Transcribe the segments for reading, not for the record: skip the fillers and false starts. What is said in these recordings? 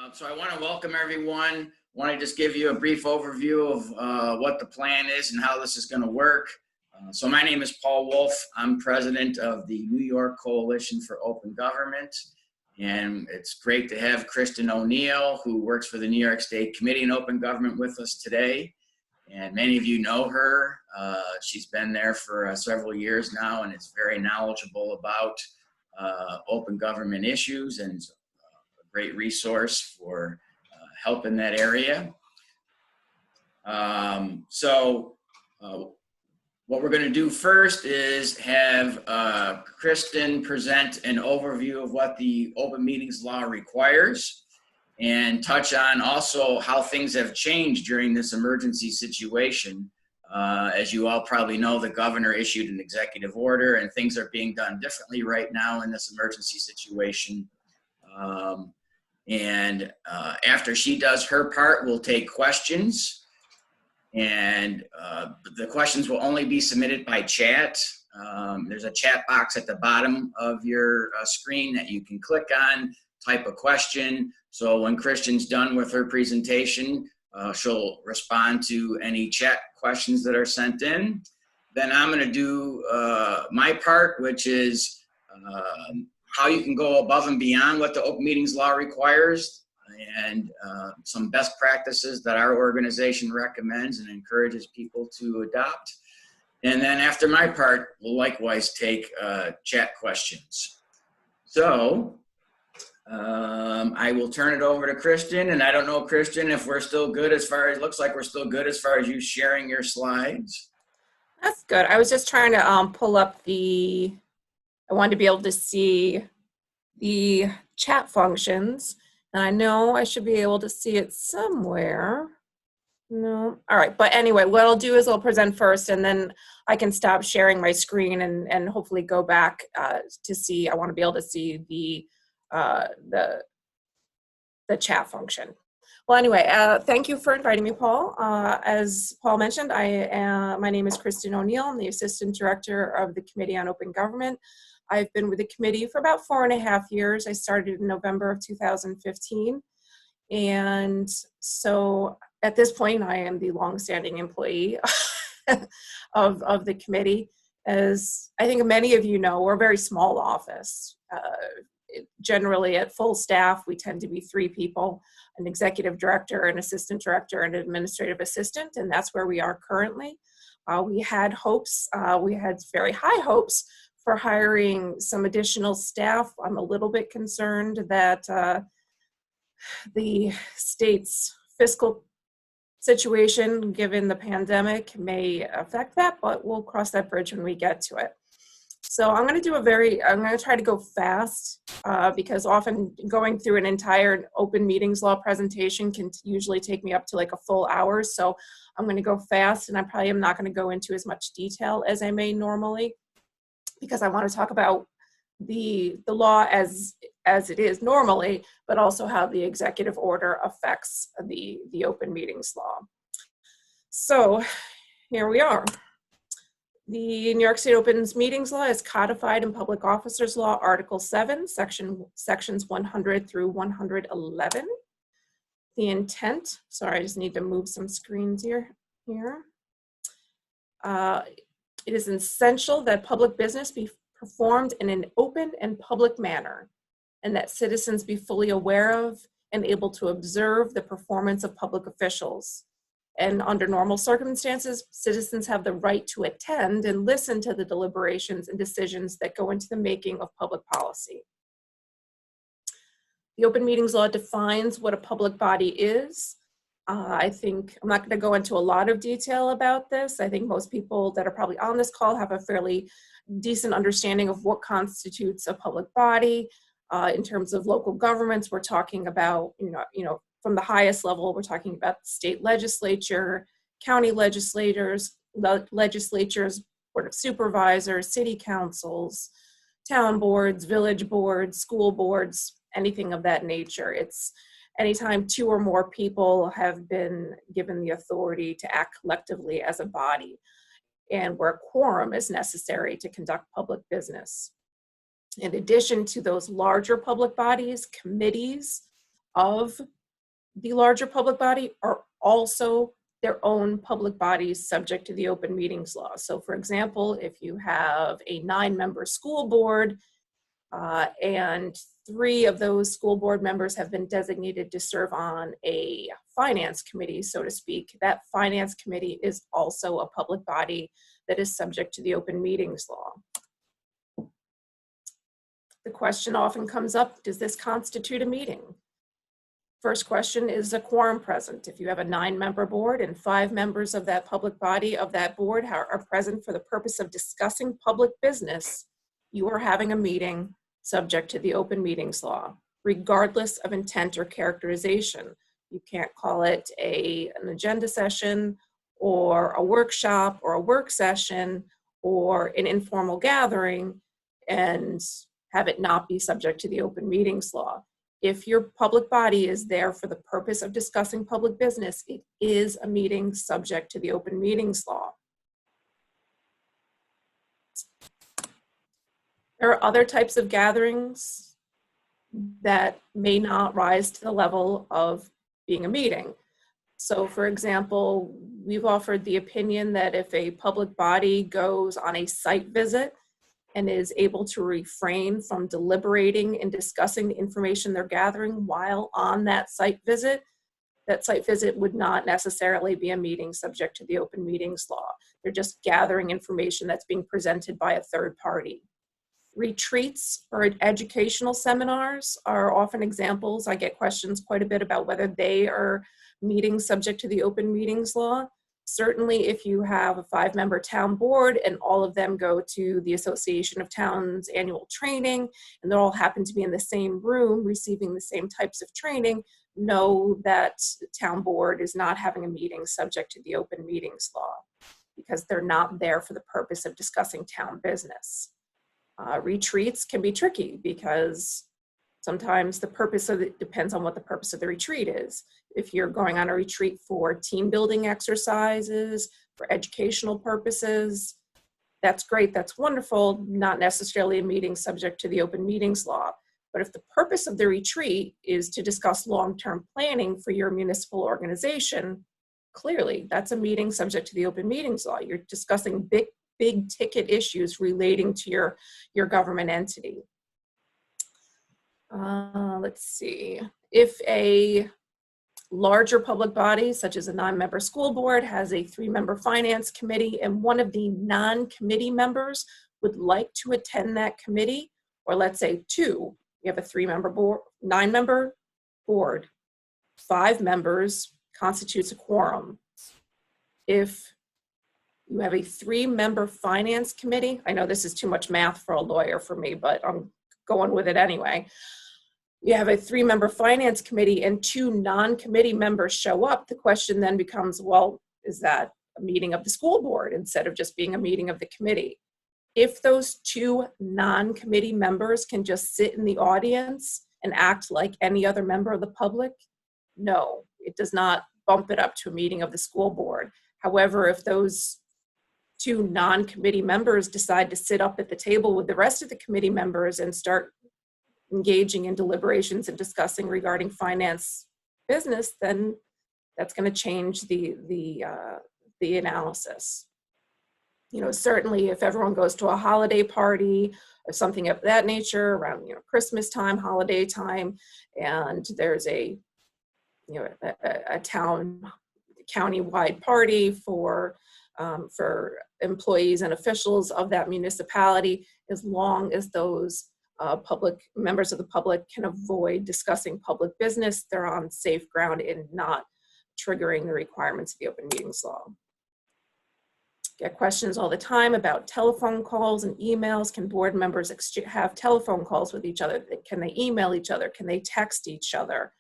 So I want to welcome everyone. Want to just give you a brief overview of what the plan is and how this is going to work. So my name is Paul Wolf. I'm president of the New York Coalition for Open Government. And it's great to have Kristen O'Neill, who works for the New York State Committee on Open Government, with us today. And many of you know her. She's been there for several years now and is very knowledgeable about open government issues and is a great resource for help in that area. What we're going to do first is have Kristen present an overview of what the open meetings law requires and touch on also how things have changed during this emergency situation. As you all probably know, the governor issued an executive order and things are being done differently right now in this emergency situation. After she does her part, we'll take questions. And the questions will only be submitted by chat. There's a chat box at the bottom of your screen that you can click on, type a question. So when Kristen's done with her presentation, she'll respond to any chat questions that are sent in. Then I'm going to do my part, which is how you can go above and beyond what the open meetings law requires, and some best practices that our organization recommends and encourages people to adopt. And then after my part, we'll likewise take chat questions. So I will turn it over to Kristen, and I don't know, Kristen, if we're still good as far as, looks like we're still good as far as you sharing your slides. That's good. I was just trying to pull up I wanted to be able to see the chat functions. And I know I should be able to see it somewhere. No. All right. But anyway, what I'll do is I'll present first, and then I can stop sharing my screen and hopefully go back to see. I want to be able to see the chat function. Well, anyway, thank you for inviting me, Paul. As Paul mentioned, my name is Kristen O'Neill. I'm the Assistant Director of the Committee on Open Government. I've been with the committee for about 4.5 years. I started in November of 2015. And so at this point, I am the longstanding employee of the committee. As I think many of you know, we're a very small office. Generally at full staff, we tend to be 3 people, an executive director, an assistant director, and an administrative assistant, and that's where we are currently. We had very high hopes for hiring some additional staff. I'm a little bit concerned that the state's fiscal situation, given the pandemic, may affect that, but we'll cross that bridge when we get to it. So I'm going to try to go fast because often going through an entire open meetings law presentation can usually take me up to like a full hour. So I'm going to go fast, and I probably am not going to go into as much detail as I may normally, because I want to talk about the law as it is normally, but also how the executive order affects the open meetings law. So here we are. The New York State Open Meetings Law is codified in Public Officers Law, Article 7, sections 100 through 111. The intent, sorry, I just need to move some screens here. It is essential that public business be performed in an open and public manner, and that citizens be fully aware of and able to observe the performance of public officials. And under normal circumstances, citizens have the right to attend and listen to the deliberations and decisions that go into the making of public policy. The Open Meetings Law defines what a public body is. I think I'm not going to go into a lot of detail about this. I think most people that are probably on this call have a fairly decent understanding of what constitutes a public body. In terms of local governments, we're talking about, from the highest level, we're talking about the state legislature, county legislators, board of supervisors, city councils, town boards, village boards, school boards, anything of that nature. It's anytime 2 or more people have been given the authority to act collectively as a body, and where a quorum is necessary to conduct public business. In addition to those larger public bodies, committees of the larger public body are also their own public bodies subject to the open meetings law. So for example, if you have a 9-member school board and 3 of those school board members have been designated to serve on a finance committee, so to speak, that finance committee is also a public body that is subject to the open meetings law. The question often comes up, does this constitute a meeting? First question, is a quorum present? If you have a 9-member board and 5 members of that public body of that board are present for the purpose of discussing public business, you are having a meeting subject to the open meetings law, regardless of intent or characterization. You can't call it an agenda session or a workshop or a work session or an informal gathering and have it not be subject to the open meetings law. If your public body is there for the purpose of discussing public business, it is a meeting subject to the open meetings law. There are other types of gatherings that may not rise to the level of being a meeting. So for example, we've offered the opinion that if a public body goes on a site visit and is able to refrain from deliberating and discussing the information they're gathering while on that site visit would not necessarily be a meeting subject to the open meetings law. They're just gathering information that's being presented by a third party. Retreats or educational seminars are often examples. I get questions quite a bit about whether they are meetings subject to the open meetings law. Certainly, if you have a 5-member town board and all of them go to the Association of Towns annual training and they all happen to be in the same room receiving the same types of training, know that town board is not having a meeting subject to the open meetings law because they're not there for the purpose of discussing town business. Retreats can be tricky because sometimes the purpose of it depends on what the purpose of the retreat is. If you're going on a retreat for team building exercises, for educational purposes, that's great, that's wonderful, not necessarily a meeting subject to the open meetings law. But if the purpose of the retreat is to discuss long-term planning for your municipal organization, clearly that's a meeting subject to the open meetings law. You're discussing big ticket issues relating to your government entity. Let's see, if a larger public body, such as a 9-member school board, has a 3-member finance committee and one of the non-committee members would like to attend that committee, or let's say 2, you have a 3-member board, 9-member board, 5 members constitutes a quorum. If you have a 3-member finance committee, I know this is too much math for a lawyer for me, but I'm going with it anyway. You have a 3-member finance committee and 2 non-committee members show up. The question then becomes, well, is that a meeting of the school board instead of just being a meeting of the committee? If those 2 non-committee members can just sit in the audience and act like any other member of the public, no, it does not bump it up to a meeting of the school board. However, if those 2 non-committee members decide to sit up at the table with the rest of the committee members and start engaging in deliberations and discussing regarding finance business, then that's going to change the analysis. You know, certainly if everyone goes to a holiday party or something of that nature around, you know, Christmas time, holiday time, and there's a county-wide party for employees and officials of that municipality, as long as those members of the public can avoid discussing public business, they're on safe ground in not triggering the requirements of the open meetings law. Get questions all the time about telephone calls and emails. Can board members have telephone calls with each other? Can they email each other? Can they text each other?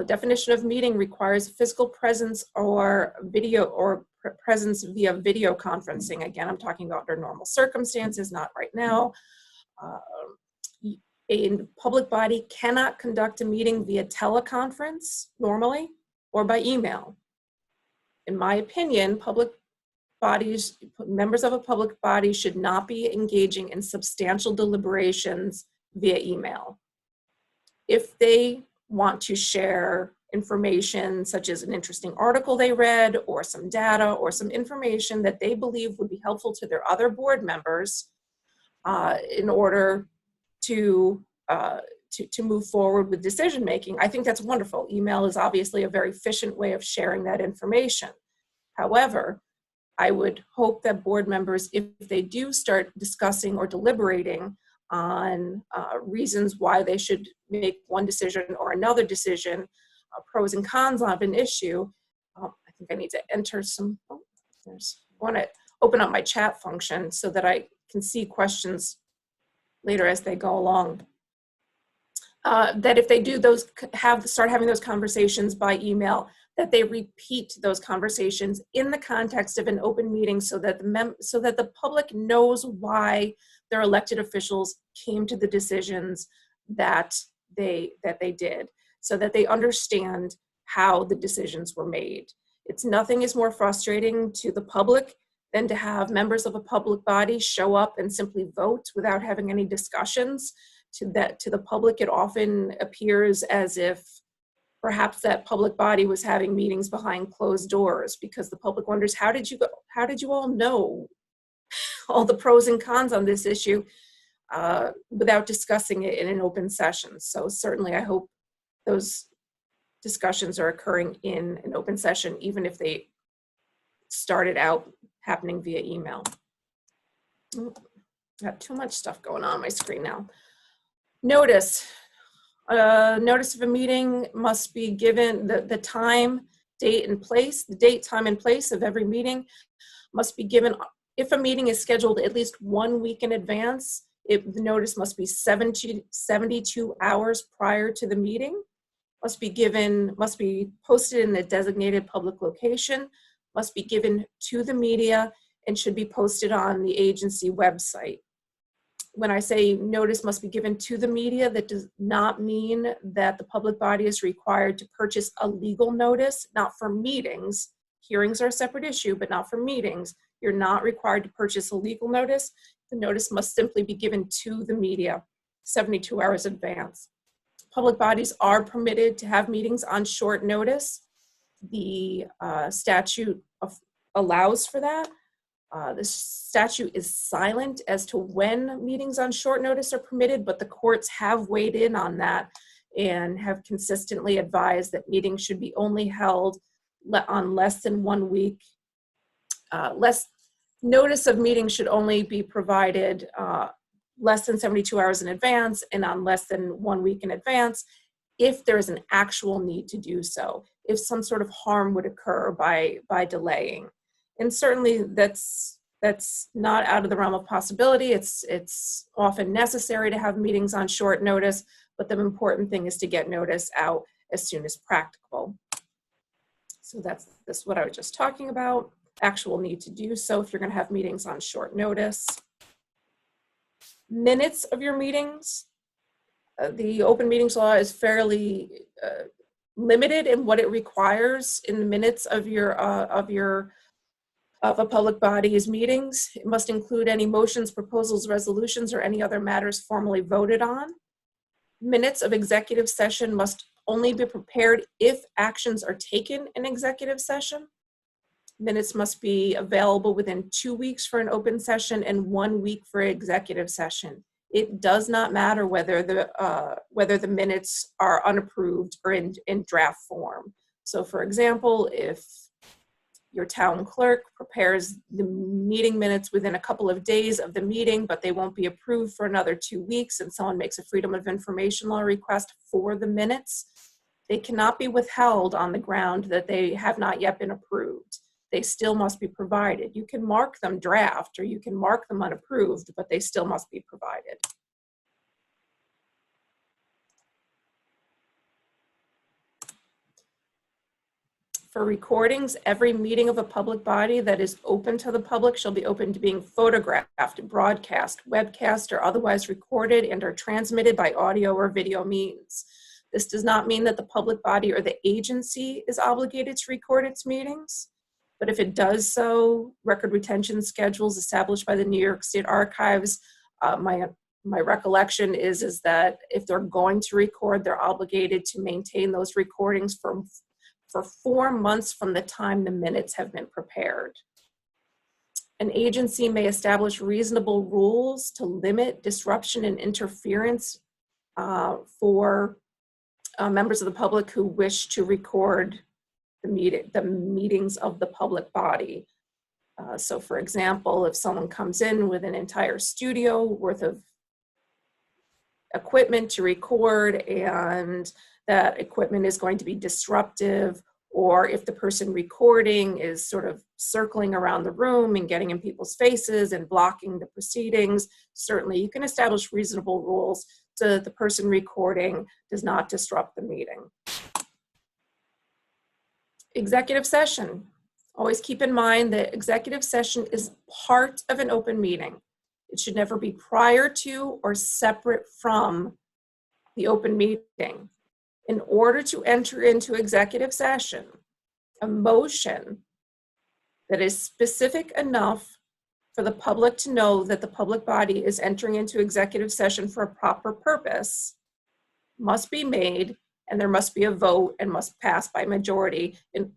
Definition of meeting requires physical presence or presence via video conferencing. Again, I'm talking about under normal circumstances, not right now. A public body cannot conduct a meeting via teleconference normally or by email. In my opinion, members of a public body should not be engaging in substantial deliberations via email. If they want to share information such as an interesting article they read or some data or some information that they believe would be helpful to their other board members in order to move forward with decision making, I think that's wonderful. Email is obviously a very efficient way of sharing that information. However, I would hope that board members, if they do start discussing or deliberating on reasons why they should make one decision or another decision, pros and cons of an issue, I think I need to enter some, I want to open up my chat function so that I can see questions later as they go along. That if they do those, start having those conversations by email, that they repeat those conversations in the context of an open meeting so that the public knows why their elected officials came to the decisions that they did, so that they understand how the decisions were made. Nothing is more frustrating to the public than to have members of a public body show up and simply vote without having any discussions. To the public, it often appears as if perhaps that public body was having meetings behind closed doors, because the public wonders, how did you all know all the pros and cons on this issue without discussing it in an open session? So certainly I hope those discussions are occurring in an open session, even if they started out happening via email. Got too much stuff going on my screen now. Notice. Notice of a meeting must be given, the time, date, and place. The date, time, and place of every meeting must be given. If a meeting is scheduled at least 1 week in advance, the notice must be 72 hours prior to the meeting, must be posted in a designated public location, must be given to the media, and should be posted on the agency website. When I say notice must be given to the media, that does not mean that the public body is required to purchase a legal notice, not for meetings. Hearings are a separate issue, but not for meetings. You're not required to purchase a legal notice. The notice must simply be given to the media 72 hours in advance. Public bodies are permitted to have meetings on short notice. The statute allows for that. The statute is silent as to when meetings on short notice are permitted, but the courts have weighed in on that and have consistently advised that meetings should be only held on less than 1 week. Notice of meetings should only be provided less than 72 hours in advance and on less than 1 week in advance if there is an actual need to do so, if some sort of harm would occur by delaying. And certainly that's not out of the realm of possibility. It's often necessary to have meetings on short notice, but the important thing is to get notice out as soon as practicable. So that's what I was just talking about, actual need to do so if you're going to have meetings on short notice. Minutes of your meetings. The open meetings law is fairly limited in what it requires in the minutes of a public body's meetings. It must include any motions, proposals, resolutions, or any other matters formally voted on. Minutes of executive session must only be prepared if actions are taken in executive session. Minutes must be available within 2 weeks for an open session and 1 week for executive session. It does not matter whether the minutes are unapproved or in draft form. So for example, if your town clerk prepares the meeting minutes within a couple of days of the meeting, but they won't be approved for another 2 weeks, and someone makes a Freedom of Information Law request for the minutes, they cannot be withheld on the ground that they have not yet been approved. They still must be provided. You can mark them draft or you can mark them unapproved, but they still must be provided. For recordings, every meeting of a public body that is open to the public shall be open to being photographed, broadcast, webcast, or otherwise recorded and are transmitted by audio or video means. This does not mean that the public body or the agency is obligated to record its meetings, but if it does so, record retention schedules established by the New York State Archives, my my recollection is that if they're going to record, they're obligated to maintain those recordings for 4 months from the time the minutes have been prepared. An agency may establish reasonable rules to limit disruption and interference for members of the public who wish to record the meetings of the public body. So for example, if someone comes in with an entire studio worth of equipment to record and that equipment is going to be disruptive, or if the person recording is sort of circling around the room and getting in people's faces and blocking the proceedings, certainly you can establish reasonable rules so that the person recording does not disrupt the meeting. Executive session. Always keep in mind that executive session is part of an open meeting. It should never be prior to or separate from the open meeting. In order to enter into executive session, a motion that is specific enough for the public to know that the public body is entering into executive session for a proper purpose must be made, and there must be a vote and must pass by majority, and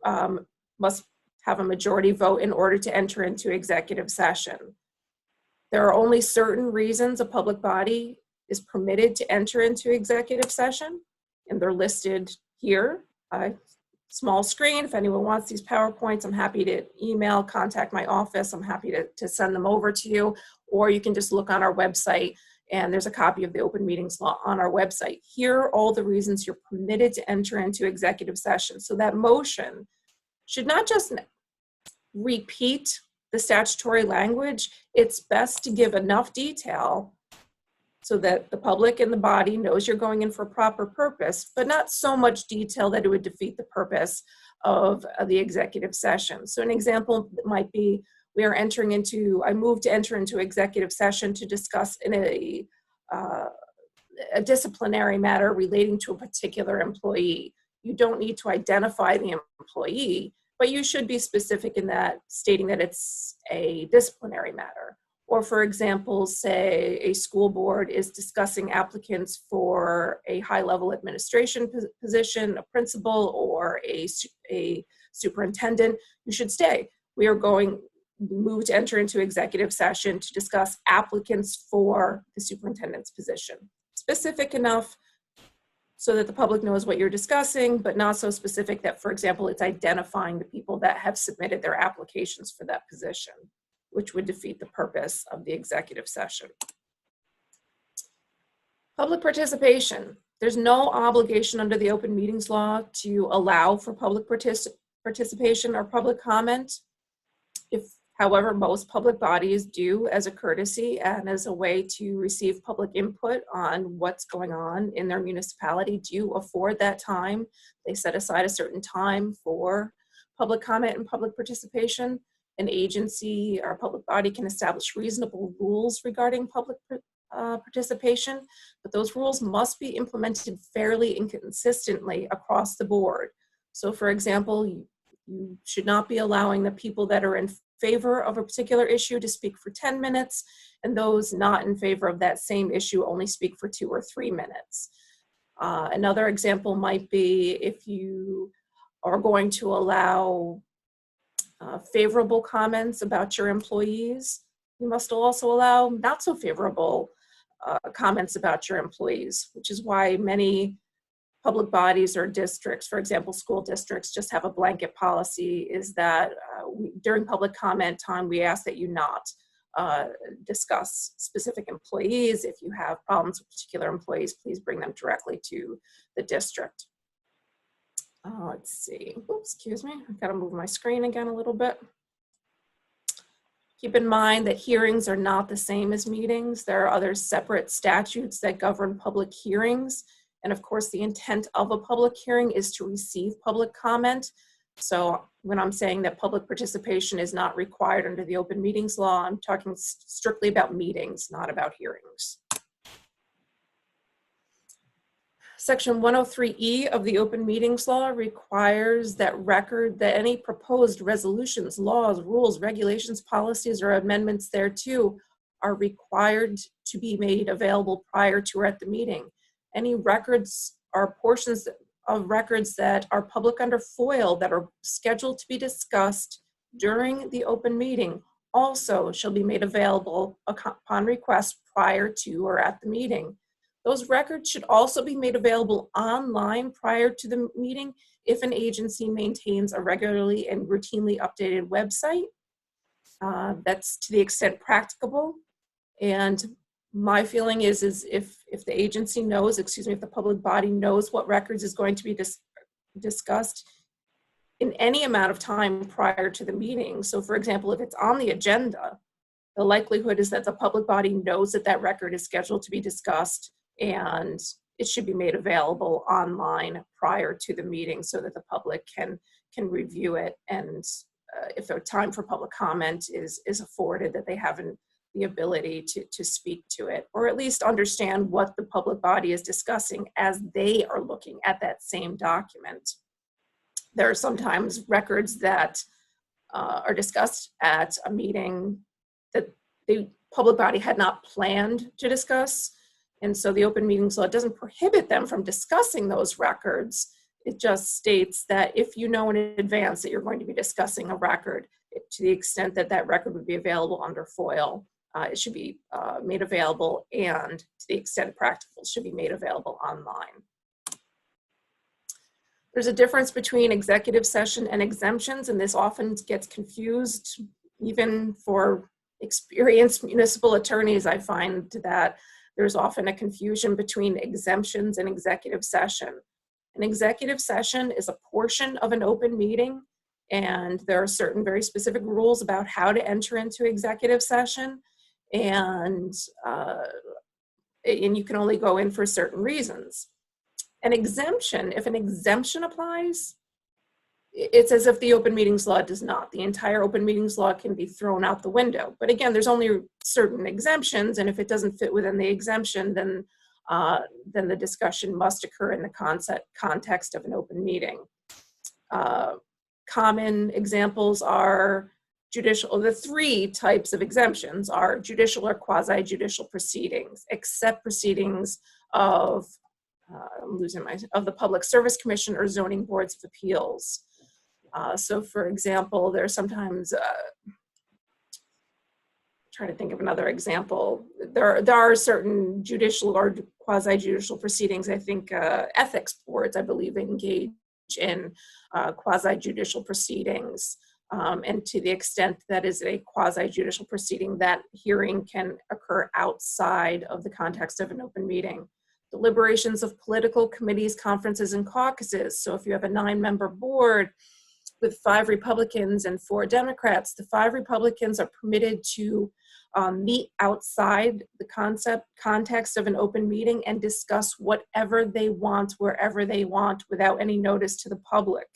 must have a majority vote in order to enter into executive session. There are only certain reasons a public body is permitted to enter into executive session, and they're listed here. Small screen. If anyone wants these PowerPoints, I'm happy to contact my office. I'm happy to send them over to you, or you can just look on our website and there's a copy of the open meetings law on our website. Here are all the reasons you're permitted to enter into executive session. So that motion should not just repeat the statutory language. It's best to give enough detail so that the public and the body knows you're going in for a proper purpose, but not so much detail that it would defeat the purpose of the executive session. So an example might be, I move to enter into executive session to discuss in a disciplinary matter relating to a particular employee. You don't need to identify the employee, but you should be specific in that, stating that it's a disciplinary matter. Or for example, say a school board is discussing applicants for a high-level administration position, a principal, or a superintendent. You should say, move to enter into executive session to discuss applicants for the superintendent's position. Specific enough so that the public knows what you're discussing, but not so specific that, for example, it's identifying the people that have submitted their applications for that position, which would defeat the purpose of the executive session. Public participation. There's no obligation under the open meetings law to allow for public participation or public comment. However, most public bodies do, as a courtesy and as a way to receive public input on what's going on in their municipality, do afford that time. They set aside a certain time for public comment and public participation. An agency or a public body can establish reasonable rules regarding public participation, but those rules must be implemented fairly and consistently across the board. So for example, you should not be allowing the people that are in favor of a particular issue to speak for 10 minutes, and those not in favor of that same issue only speak for 2 or 3 minutes. Another example might be if you are going to allow favorable comments about your employees, you must also allow not so favorable comments about your employees, which is why many public bodies or districts, for example, school districts, just have a blanket policy, is that during public comment time, we ask that you not discuss specific employees. If you have problems with particular employees, please bring them directly to the district. Let's see. Oops, excuse me. I've got to move my screen again a little bit. Keep in mind that hearings are not the same as meetings. There are other separate statutes that govern public hearings. And of course, the intent of a public hearing is to receive public comment. So when I'm saying that public participation is not required under the open meetings law, I'm talking strictly about meetings, not about hearings. Section 103E of the open meetings law requires that any proposed resolutions, laws, rules, regulations, policies, or amendments thereto are required to be made available prior to or at the meeting. Any records or portions of records that are public under FOIL that are scheduled to be discussed during the open meeting also shall be made available upon request prior to or at the meeting. Those records should also be made available online prior to the meeting if an agency maintains a regularly and routinely updated website. That's to the extent practicable. And my feeling is if the agency knows, if the public body knows what records is going to be discussed in any amount of time prior to the meeting. So for example, if it's on the agenda, the likelihood is that the public body knows that that record is scheduled to be discussed, and it should be made available online prior to the meeting so that the public can review it. And if a time for public comment is afforded, that they have the ability to speak to it, or at least understand what the public body is discussing as they are looking at that same document. There are sometimes records that are discussed at a meeting that the public body had not planned to discuss. And so the open meetings law doesn't prohibit them from discussing those records. It just states that if you know in advance that you're going to be discussing a record, to the extent that that record would be available under FOIL, it should be made available, and to the extent practical, should be made available online. There's a difference between executive session and exemptions, and this often gets confused. Even for experienced municipal attorneys, I find that there's often a confusion between exemptions and executive session. An executive session is a portion of an open meeting, and there are certain very specific rules about how to enter into executive session, and you can only go in for certain reasons. An exemption, if an exemption applies, it's as if the open meetings law does not. The entire open meetings law can be thrown out the window. But again, there's only certain exemptions, and if it doesn't fit within the exemption, then the discussion must occur in the context of an open meeting. Common examples are judicial. The three types of exemptions are judicial or quasi-judicial proceedings, except proceedings of the Public Service Commission or zoning boards of appeals. So for example, there's sometimes, trying to think of another example, there are certain judicial or quasi-judicial proceedings. I think ethics boards, I believe, engage in quasi-judicial proceedings. And to the extent that is a quasi-judicial proceeding, that hearing can occur outside of the context of an open meeting. Deliberations of political committees, conferences, and caucuses. So if you have a 9-member board with 5 Republicans and 4 Democrats, the 5 Republicans are permitted to meet outside the context of an open meeting and discuss whatever they want, wherever they want, without any notice to the public.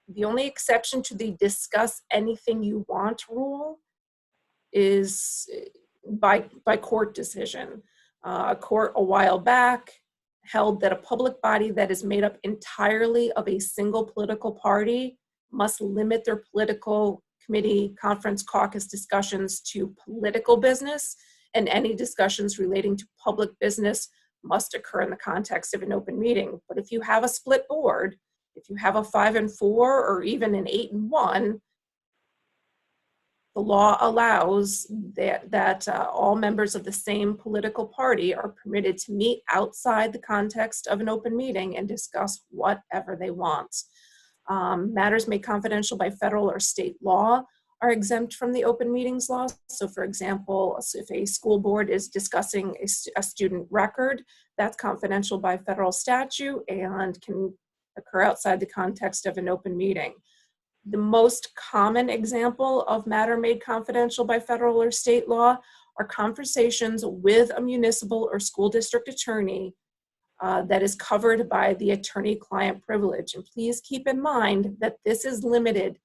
The only exception to the discuss anything you want rule is by court decision. A court a while back held that a public body that is made up entirely of a single political party must limit their political committee, conference, caucus discussions to political business, and any discussions relating to public business must occur in the context of an open meeting. But if you have a split board, if you have a 5 and 4 or even an 8 and 1, the law allows that all members of the same political party are permitted to meet outside the context of an open meeting and discuss whatever they want. Matters made confidential by federal or state law are exempt from the open meetings law. So for example, if a school board is discussing a student record, that's confidential by federal statute and can occur outside the context of an open meeting. The most common example of matter made confidential by federal or state law are conversations with a municipal or school district attorney that is covered by the attorney-client privilege. And please keep in mind that this is limited.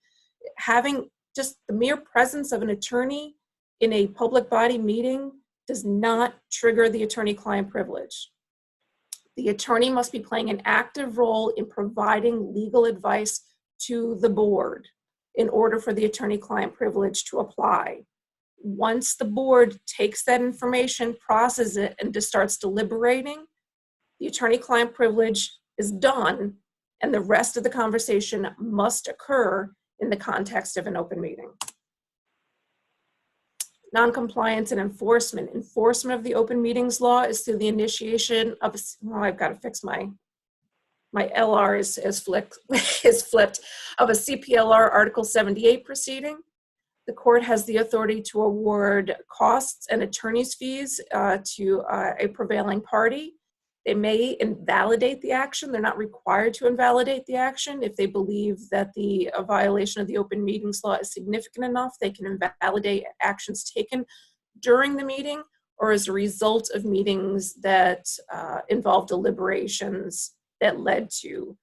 Having just the mere presence of an attorney in a public body meeting does not trigger the attorney-client privilege. The attorney must be playing an active role in providing legal advice to the board in order for the attorney-client privilege to apply. once the board takes that information, processes it, and just starts deliberating, the attorney-client privilege is done, and the rest of the conversation must occur in the context of an open meeting. Non-compliance and enforcement. Enforcement of the open meetings law is through the initiation of, I've got to fix my LR is flipped, of a CPLR Article 78 proceeding. The court has the authority to award costs and attorney's fees to a prevailing party. They may invalidate the action. They're not required to invalidate the action. If they believe that the violation of the open meetings law is significant enough, they can invalidate actions taken during the meeting or as a result of meetings that involve deliberations that led to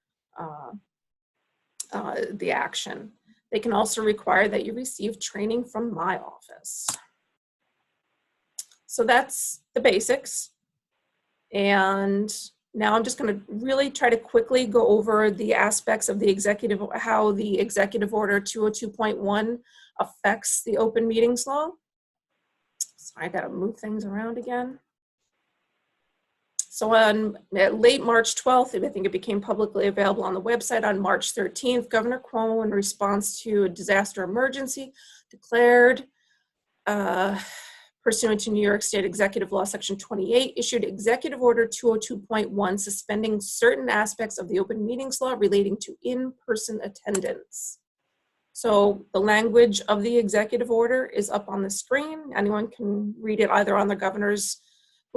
the action. They can also require that you receive training from my office. So that's the basics. And now I'm just going to really try to quickly go over the aspects of the executive, how the Executive Order 202.1 affects the open meetings law. Sorry, I got to move things around again. So on late March 12th, I think it became publicly available on the website. On March 13th, Governor Cuomo, in response to a disaster emergency, declared, pursuant to New York State Executive Law Section 28, issued Executive Order 202.1 suspending certain aspects of the open meetings law relating to in-person attendance. So the language of the executive order is up on the screen. Anyone can read it either on the governor's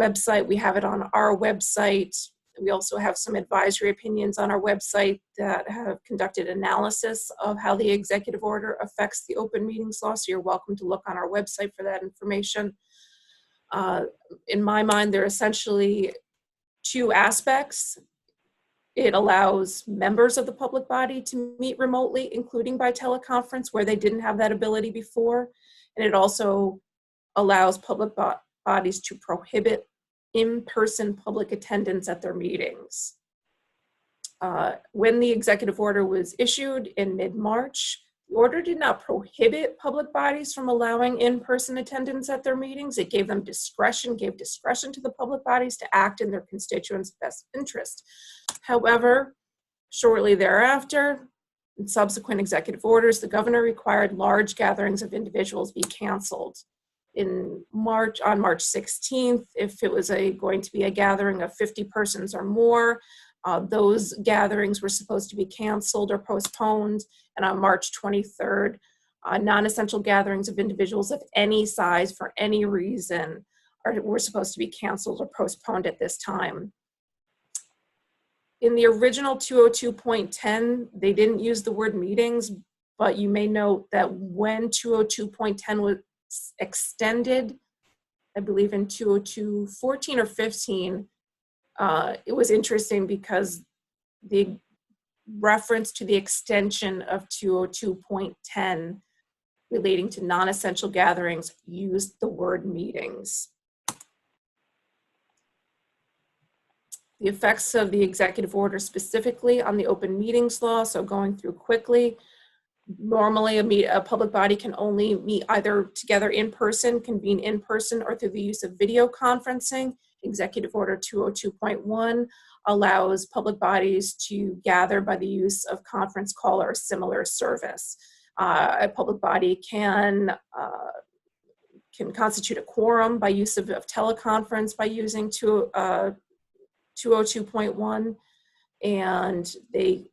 website. We have it on our website. We also have some advisory opinions on our website that have conducted analysis of how the executive order affects the open meetings law. So you're welcome to look on our website for that information. In my mind, there are essentially two aspects. It allows members of the public body to meet remotely, including by teleconference, where they didn't have that ability before. And it also allows public bodies to prohibit in-person public attendance at their meetings. When the executive order was issued in mid-March, the order did not prohibit public bodies from allowing in-person attendance at their meetings. It gave them discretion, gave discretion to the public bodies to act in their constituents' best interest. However, shortly thereafter, in subsequent executive orders, the governor required large gatherings of individuals be canceled. On March 16th, if it was going to be a gathering of 50 persons or more, those gatherings were supposed to be canceled or postponed. And on March 23rd, non-essential gatherings of individuals of any size for any reason were supposed to be canceled or postponed at this time. In the original 202.10, they didn't use the word meetings, but you may note that when 202.10 was extended, I believe in 202.14 or 15, it was interesting because the reference to the extension of 202.10 relating to non-essential gatherings used the word meetings. The effects of the executive order specifically on the open meetings law, so going through quickly. Normally, a public body can only meet either together in person, convene in person, or through the use of video conferencing. Executive Order 202.1 allows public bodies to gather by the use of conference call or a similar service. A public body can constitute a quorum by use of teleconference by using 202.1. And a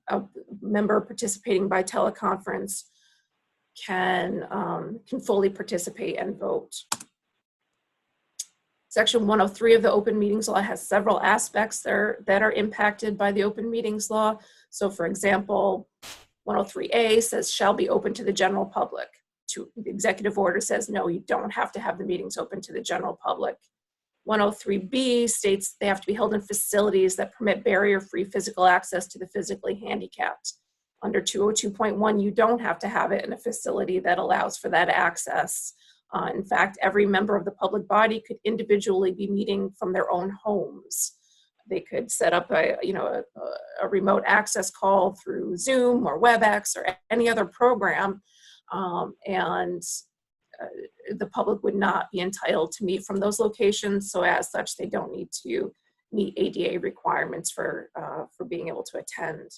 member participating by teleconference can fully participate and vote. Section 103 of the open meetings law has several aspects that are impacted by the open meetings law. So for example, 103A says shall be open to the general public. The executive order says, no, you don't have to have the meetings open to the general public. 103B states they have to be held in facilities that permit barrier-free physical access to the physically handicapped. Under 202.1, you don't have to have it in a facility that allows for that access. In fact, every member of the public body could individually be meeting from their own homes. They could set up a remote access call through Zoom or WebEx or any other program and the public would not be entitled to meet from those locations. So as such, they don't need to meet ADA requirements for being able to attend.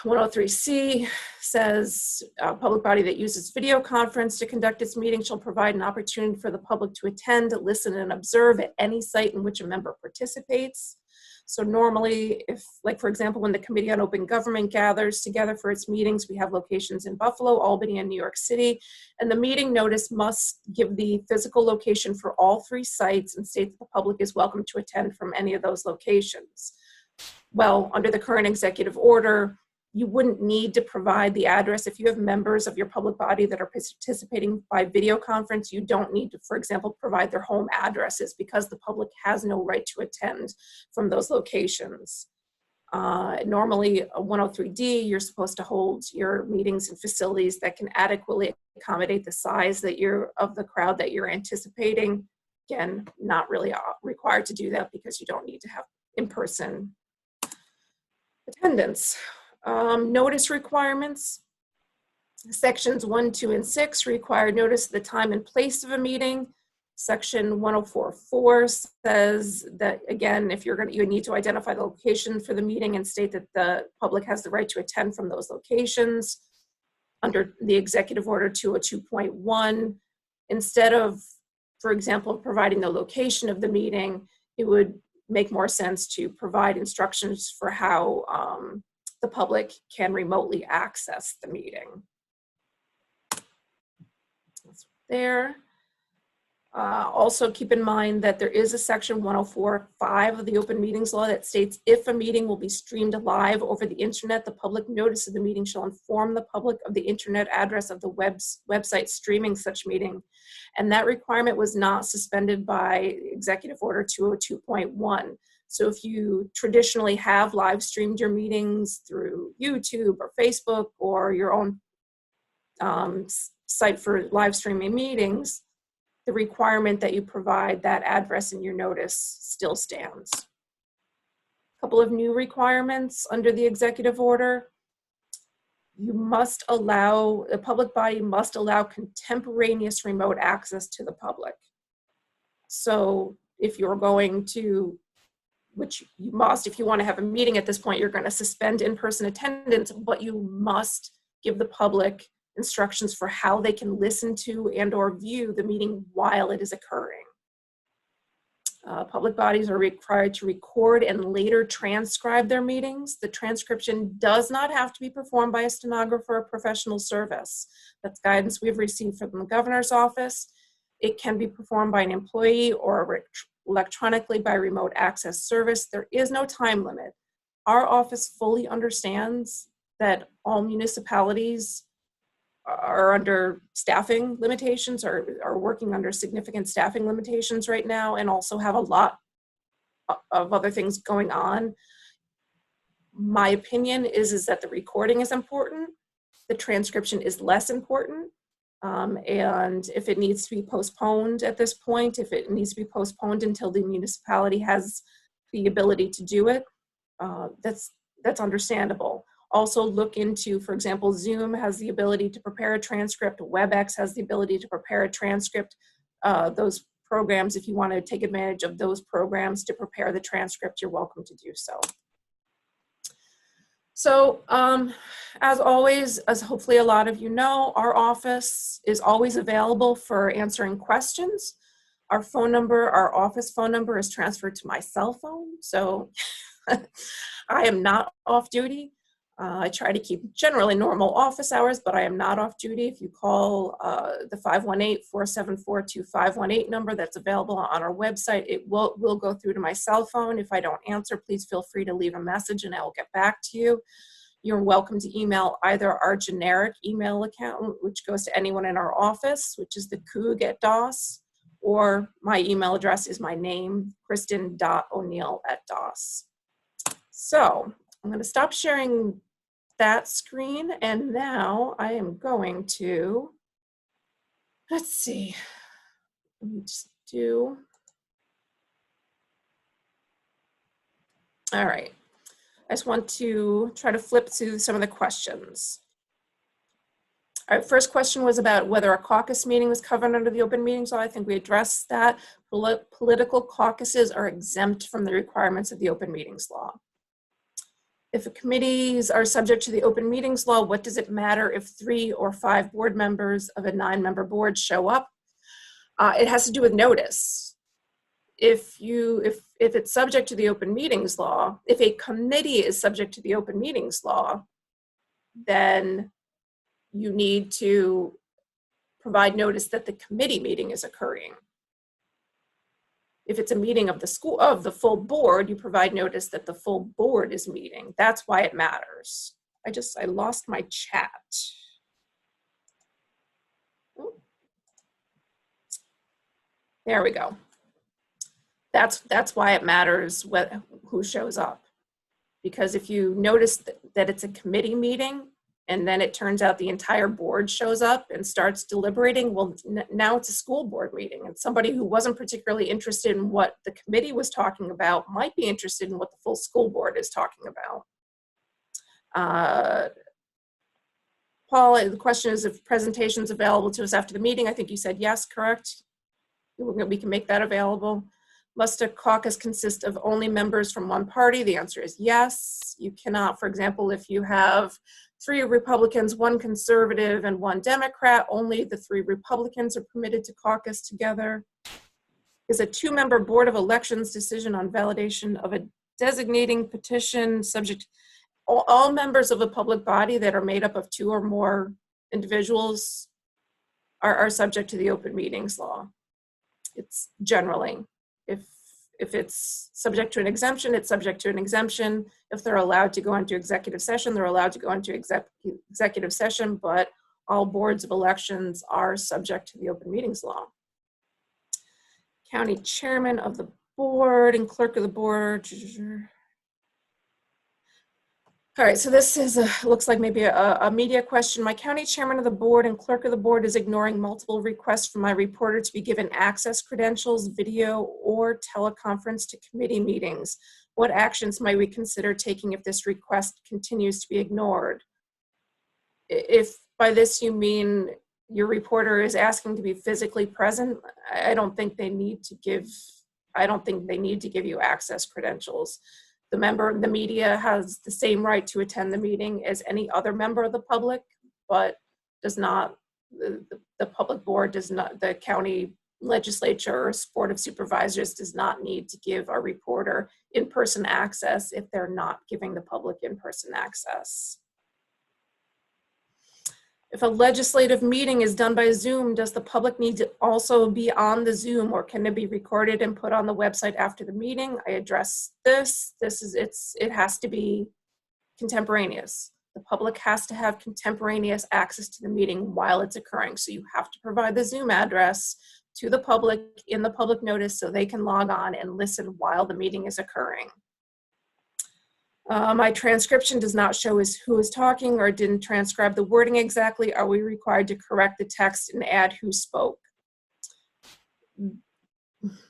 103C says a public body that uses video conference to conduct its meeting shall provide an opportunity for the public to attend, listen, and observe at any site in which a member participates. So normally, if, like, for example, when the Committee on Open Government gathers together for its meetings, we have locations in Buffalo, Albany, and New York City, and the meeting notice must give the physical location for all 3 sites and state that the public is welcome to attend from any of those locations. Well, under the current executive order, you wouldn't need to provide the address. If you have members of your public body that are participating by video conference, you don't need to, for example, provide their home addresses because the public has no right to attend from those locations. Normally, 103D, you're supposed to hold your meetings in facilities that can adequately accommodate the size that of the crowd that you're anticipating. Again, not really required to do that because you don't need to have in-person attendance. Notice requirements. Sections 1, 2, and 6 require notice of the time and place of a meeting. Section 104.4 says that, again, if you need to identify the location for the meeting and state that the public has the right to attend from those locations. Under the Executive Order 202.1, instead of, for example, providing the location of the meeting, it would make more sense to provide instructions for how the public can remotely access the meeting. That's there. Also keep in mind that there is a section 104.5 of the Open Meetings Law that states if a meeting will be streamed live over the internet, the public notice of the meeting shall inform the public of the internet address of the website streaming such meeting. And that requirement was not suspended by Executive Order 202.1. So if you traditionally have live streamed your meetings through YouTube or Facebook or your own site for live streaming meetings, the requirement that you provide that address in your notice still stands. A couple of new requirements under the executive order. You must allow, the public body must allow contemporaneous remote access to the public. So if you're going to, which you must, if you want to have a meeting at this point, you're going to suspend in-person attendance, but you must give the public instructions for how they can listen to and or view the meeting while it is occurring. Public bodies are required to record and later transcribe their meetings. The transcription does not have to be performed by a stenographer or professional service. That's guidance we've received from the governor's office. It can be performed by an employee or electronically by remote access service. There is no time limit. Our office fully understands that all municipalities are under staffing limitations or are working under significant staffing limitations right now and also have a lot of other things going on. My opinion is that the recording is important. The transcription is less important. And if it needs to be postponed at this point, if it needs to be postponed until the municipality has the ability to do it, that's understandable. Also look into, for example, Zoom has the ability to prepare a transcript, WebEx has the ability to prepare a transcript. Those programs, if you want to take advantage of those programs to prepare the transcript, you're welcome to do so. So as always, as hopefully a lot of you know, our office is always available for answering questions. Our phone number, our office phone number is transferred to my cell phone. So I am not off duty. I try to keep generally normal office hours, but I am not off duty. If you call the 518-474-2518 number that's available on our website, it will go through to my cell phone. If I don't answer, please feel free to leave a message and I will get back to you. You're welcome to email either our generic email account, which goes to anyone in our office, which is the COOG@DOS, or my email address is my name, Kristen.O'Neill@DOS. So I'm going to stop sharing that screen, and now I am going to, let's see, let me just do, all right. I just want to try to flip through some of the questions. All right, first question was about whether a caucus meeting was covered under the open meetings law. I think we addressed that. Political caucuses are exempt from the requirements of the open meetings law. If committees are subject to the open meetings law, what does it matter if 3 or 5 board members of a 9-member board show up? It has to do with notice. If it's subject to the open meetings law, if a committee is subject to the open meetings law, then you need to provide notice that the committee meeting is occurring. If it's a meeting of the full board, you provide notice that the full board is meeting. That's why it matters. I lost my chat. Oh. There we go. That's why it matters who shows up. Because if you notice that it's a committee meeting and then it turns out the entire board shows up and starts deliberating, well, now it's a school board meeting, and somebody who wasn't particularly interested in what the committee was talking about might be interested in what the full school board is talking about. Paul, the question is if presentations available to us after the meeting. I think you said yes, correct? We can make that available. Must a caucus consist of only members from one party? The answer is yes. You cannot, for example, if you have 3 Republicans, 1 conservative, and 1 Democrat, only the 3 Republicans are permitted to caucus together. Is a 2-member Board of Elections decision on validation of a designating petition subject? All members of a public body that are made up of 2 or more individuals are subject to the open meetings law. It's generally. If it's subject to an exemption, it's subject to an exemption. If they're allowed to go into executive session, they're allowed to go into executive session, but all boards of elections are subject to the open meetings law. County chairman of the board and clerk of the board. All right, so this is looks like maybe a media question. My county chairman of the board and clerk of the board is ignoring multiple requests from my reporter to be given access credentials, video, or teleconference to committee meetings. What actions might we consider taking if this request continues to be ignored? If by this you mean your reporter is asking to be physically present, I don't think they need to give you access credentials. The media has the same right to attend the meeting as any other member of the public, but does not, the public board does not, the county legislature or board of supervisors does not need to give a reporter in-person access if they're not giving the public in-person access. If a legislative meeting is done by Zoom, does the public need to also be on the Zoom, or can it be recorded and put on the website after the meeting? I addressed this. It has to be contemporaneous. The public has to have contemporaneous access to the meeting while it's occurring. So you have to provide the Zoom address to the public in the public notice so they can log on and listen while the meeting is occurring. My transcription does not show who is talking or didn't transcribe the wording exactly. Are we required to correct the text and add who spoke?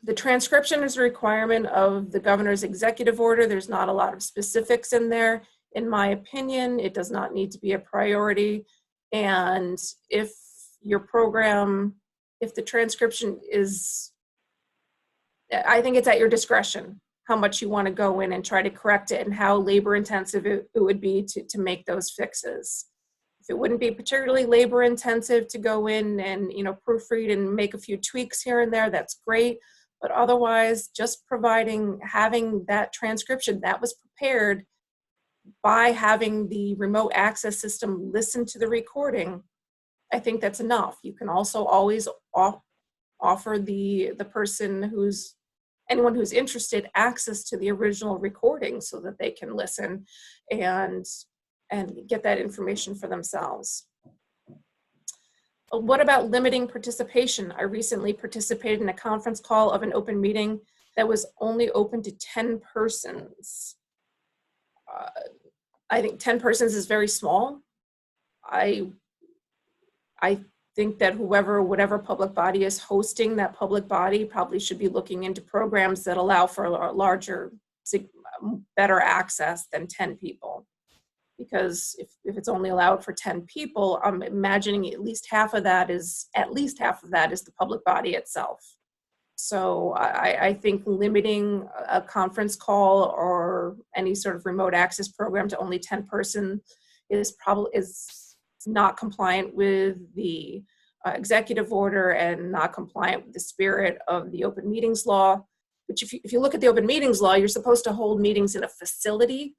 The transcription is a requirement of the governor's executive order. There's not a lot of specifics in there. In my opinion, it does not need to be a priority. And if your program, if the transcription is, I think it's at your discretion how much you want to go in and try to correct it and how labor intensive it would be to make those fixes. If it wouldn't be particularly labor intensive to go in and, you know, proofread and make a few tweaks here and there, that's great. But otherwise, just having that transcription that was prepared by having the remote access system listen to the recording, I think that's enough. You can also always offer the person anyone who's interested access to the original recording so that they can listen and get that information for themselves. What about limiting participation? I recently participated in a conference call of an open meeting that was only open to 10 persons. I think 10 persons is very small. I think that whatever public body is hosting that public body probably should be looking into programs that allow for a larger, better access than 10 people. because if it's only allowed for 10 people, I'm imagining at least half of that is the public body itself. So I think limiting a conference call or any sort of remote access program to only 10 person is not compliant with the executive order and not compliant with the spirit of the open meetings law, which if you look at the open meetings law, you're supposed to hold meetings in a facility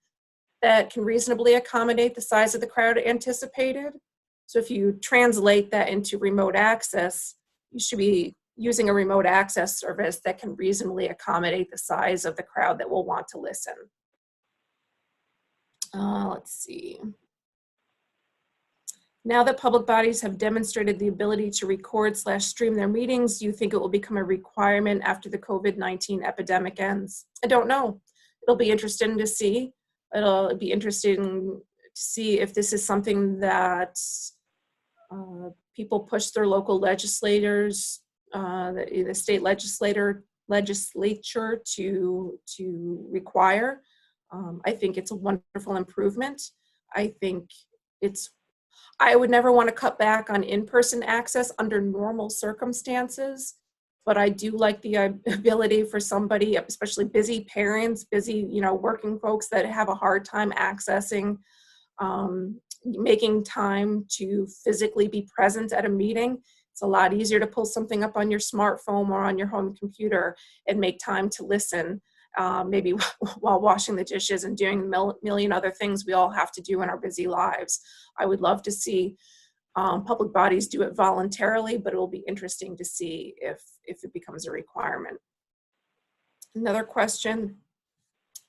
that can reasonably accommodate the size of the crowd anticipated. So if you translate that into remote access, you should be using a remote access service that can reasonably accommodate the size of the crowd that will want to listen. Let's see. Now that public bodies have demonstrated the ability to record/stream their meetings, do you think it will become a requirement after the COVID-19 epidemic ends? I don't know. It'll be interesting to see. It'll be interesting to see if this is something that people push their local legislators, the state legislature to require. I think it's a wonderful improvement. I would never want to cut back on in-person access under normal circumstances, but I do like the ability for somebody, especially busy parents, busy, working folks that have a hard time accessing, making time to physically be present at a meeting. It's a lot easier to pull something up on your smartphone or on your home computer and make time to listen, maybe while washing the dishes and doing a million other things we all have to do in our busy lives. I would love to see public bodies do it voluntarily, but it will be interesting to see if it becomes a requirement. Another question.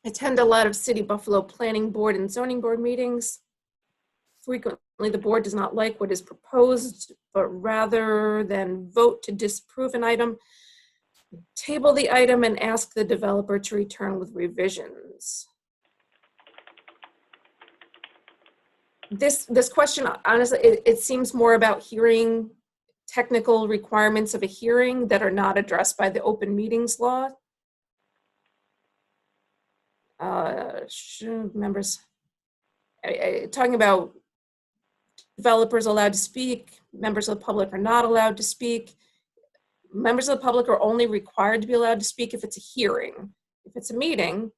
I attend a lot of City Buffalo Planning Board and Zoning Board meetings. Frequently, the board does not like what is proposed, but rather than vote to disapprove an item, table the item and ask the developer to return with revisions. This question, honestly, it seems more about hearing technical requirements of a hearing that are not addressed by the open meetings law. Members, talking about developers allowed to speak, members of the public are not allowed to speak. Members of the public are only required to be allowed to speak if it's a hearing. If it's a meeting,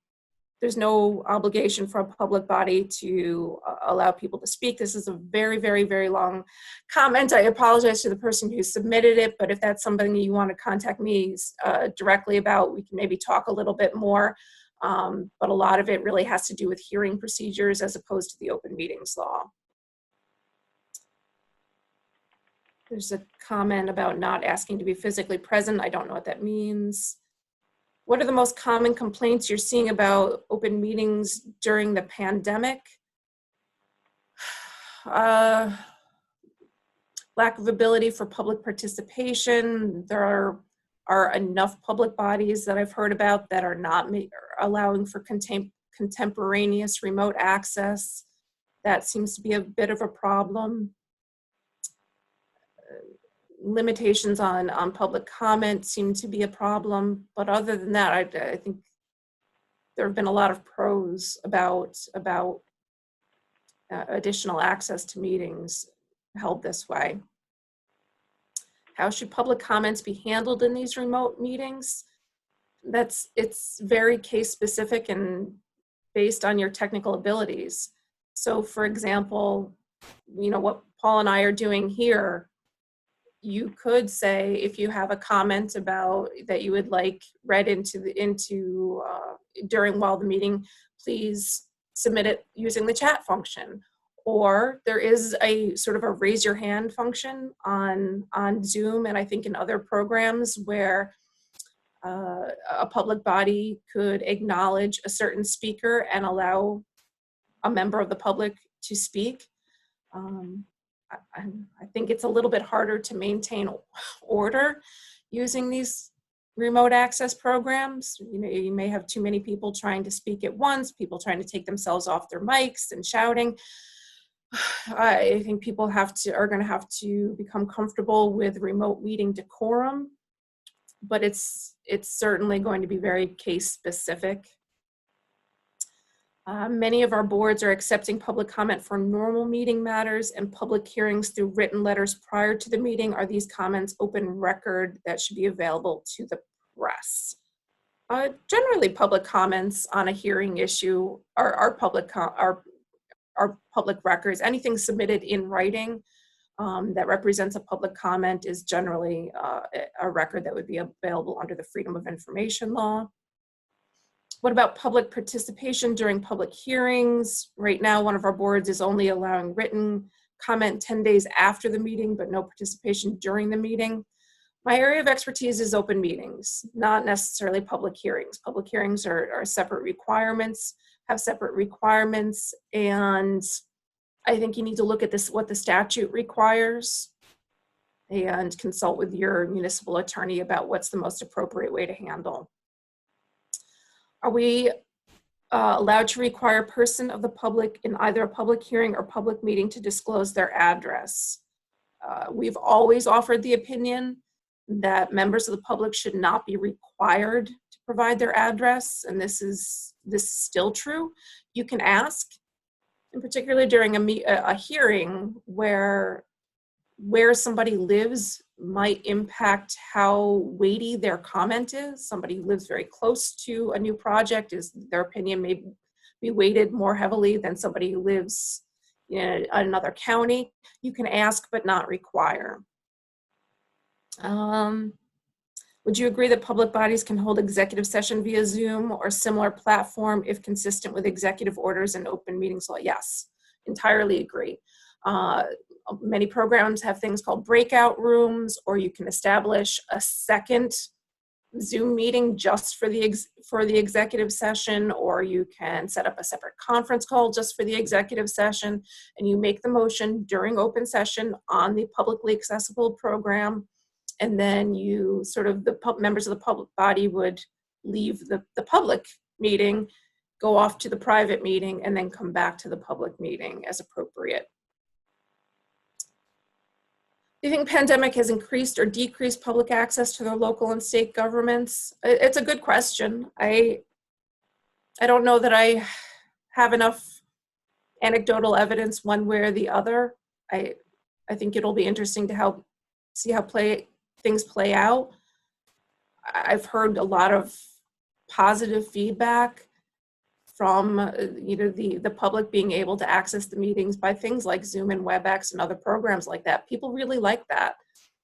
there's no obligation for a public body to allow people to speak. This is a very, very, very long comment. I apologize to the person who submitted it, but if that's something you want to contact me directly about, we can maybe talk a little bit more. But a lot of it really has to do with hearing procedures as opposed to the open meetings law. There's a comment about not asking to be physically present. I don't know what that means. What are the most common complaints you're seeing about open meetings during the pandemic? Lack of ability for public participation. There are enough public bodies that I've heard about that are not allowing for contemporaneous remote access. That seems to be a bit of a problem. Limitations on public comment seem to be a problem, but other than that, I think there have been a lot of pros about additional access to meetings held this way. How should public comments be handled in these remote meetings? It's very case specific and based on your technical abilities. So for example, what Paul and I are doing here, you could say if you have a comment about that you would like read while the meeting, please submit it using the chat function. Or there is a sort of a raise your hand function on Zoom and I think in other programs where a public body could acknowledge a certain speaker and allow a member of the public to speak. I think it's a little bit harder to maintain order using these remote access programs. You may have too many people trying to speak at once, people trying to take themselves off their mics and shouting. I think people are going to have to become comfortable with remote meeting decorum, but it's certainly going to be very case specific. Many of our boards are accepting public comment for normal meeting matters and public hearings through written letters prior to the meeting. Are these comments open record that should be available to the press? Generally, public comments on a hearing issue are public records. Anything submitted in writing that represents a public comment is generally a record that would be available under the Freedom of Information Law. What about public participation during public hearings? Right now, one of our boards is only allowing written comment 10 days after the meeting, but no participation during the meeting. My area of expertise is open meetings, not necessarily public hearings. Public hearings are separate requirements, have separate requirements, and I think you need to look at this, what the statute requires, and consult with your municipal attorney about what's the most appropriate way to handle. Are we allowed to require a person of the public in either a public hearing or public meeting to disclose their address? We've always offered the opinion that members of the public should not be required to provide their address, and this is still true. You can ask, and particularly during a hearing where somebody lives might impact how weighty their comment is. Somebody who lives very close to a new project, their opinion may be weighted more heavily than somebody who lives in another county. You can ask but not require. Would you agree that public bodies can hold executive session via Zoom or similar platform if consistent with executive orders and open meetings law? Yes, entirely agree. Many programs have things called breakout rooms, or you can establish a second Zoom meeting just for the executive session, or you can set up a separate conference call just for the executive session, and you make the motion during open session on the publicly accessible program, and then you the members of the public body would leave the public meeting, go off to the private meeting, and then come back to the public meeting as appropriate. Do you think pandemic has increased or decreased public access to their local and state governments? It's a good question. I don't know that I have enough anecdotal evidence one way or the other. I think it'll be interesting to see how things play out. I've heard a lot of positive feedback from the public being able to access the meetings by things like Zoom and WebEx and other programs like that. People really like that.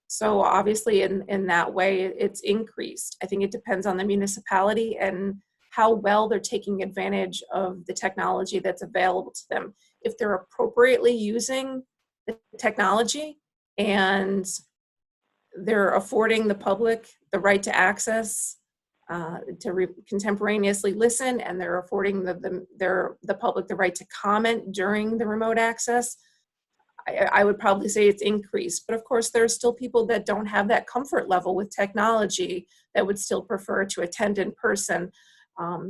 So obviously in that way, it's increased. I think it depends on the municipality and how well they're taking advantage of the technology that's available to them. If they're appropriately using the technology and they're affording the public the right to access, to contemporaneously listen, and they're affording the public the right to comment during the remote access, I would probably say it's increased. But of course, there are still people that don't have that comfort level with technology that would still prefer to attend in person.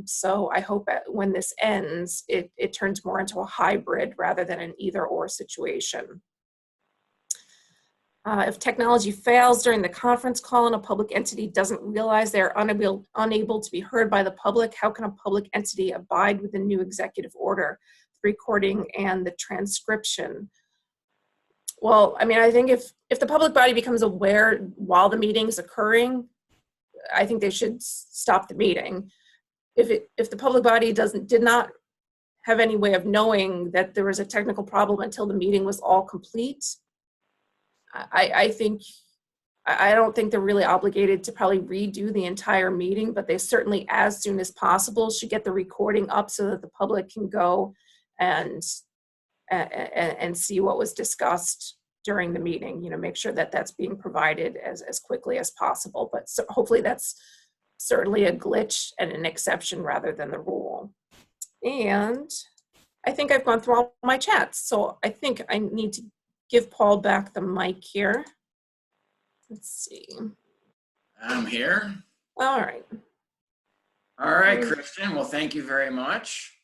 So I hope when this ends, it turns more into a hybrid rather than an either-or situation. If technology fails during the conference call and a public entity doesn't realize they're unable to be heard by the public, how can a public entity abide with the new executive order, the recording and the transcription? Well, I mean, I think if the public body becomes aware while the meeting is occurring, I think they should stop the meeting. If the public body did not have any way of knowing that there was a technical problem until the meeting was all complete, I don't think they're really obligated to probably redo the entire meeting, but they certainly, as soon as possible, should get the recording up so that the public can go and see what was discussed during the meeting. Make sure that that's being provided as quickly as possible. But hopefully that's certainly a glitch and an exception rather than the rule. And I think I've gone through all my chats, so I think I need to give Paul back the mic here. Let's see. I'm here. All right. All right, Kristen. Well, thank you very much.